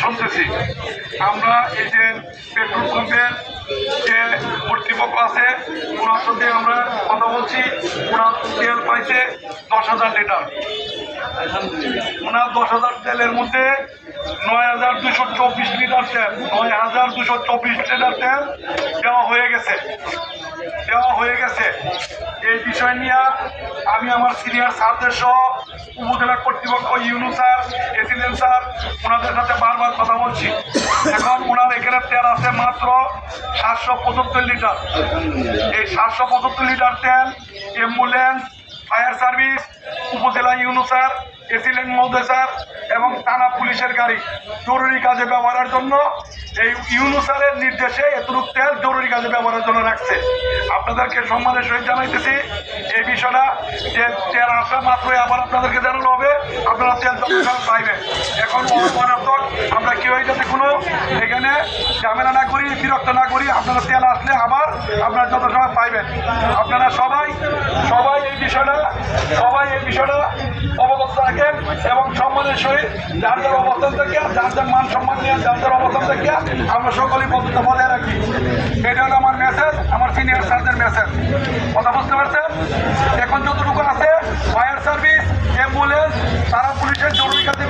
শুনতেছি আমরা এই যে পেট্রোল পাম্পের যে কর্তৃপক্ষ আছে ওনার সাথে আমরা কথা বলছি। ওনার তেল পাইছে 10,000 লিটার। ওনার 10,000 তেলের মধ্যে 9,224 লিটার তেল 9,224 লিটার তেল দেওয়া হয়ে গেছে। এই বিষয় নিয়ে আমি আমার সিনিয়র স্যারদের সহ উপজেলা কর্তৃপক্ষ ইউনূস স্যার, এসিলেন স্যার, ওনাদের সাথে বারবার কথা বলছি। এখন ওনার এখানে তেল আছে মাত্র 775 লিটার। এই 775 লিটার তেল অ্যাম্বুলেন্স, ফায়ার সার্ভিস, উপজেলা ইউনূস স্যার, এসিলেন মহোদয় স্যার এবং থানা পুলিশের গাড়ি জরুরি কাজে ব্যবহারের জন্য এই ইউনূস স্যারের নির্দেশে এতটুকু তেল জরুরি কাজে ব্যবহারের জন্য রাখছে। আপনাদেরকে সম্মানের সহিত জানাইতেছি এই বিষয়টা যে তেল আসা মাত্রই আবার আপনাদেরকে জানানো হবে, আপনারা তেল যথাসময় পাইবেন। এখন মারাত্মক আমরা কেউ যাতে কোনো এখানে ঝামেলা না করি, বিরক্ত না করি। আপনারা তেল আসলে আবার আপনারা যথাসময় পাইবেন। আপনারা সবাই এই বিষয়টা অবগত রাখেন এবং সম্মানের সহিত যার যার অবস্থান থেকে যার মান সম্মান নিয়ে যার অবস্থান থেকে আমরা সকলেই বদ্ধতা বজায় রাখি। এটা হলো আমার মেসেজ, আমার সিনিয়র স্যারদের মেসেজ। কথা বুঝতে পারছেন? এখন যতটুকু আছে ফায়ার সার্ভিস, অ্যাম্বুলেন্স, তারা পুলিশের জরুরি কাজে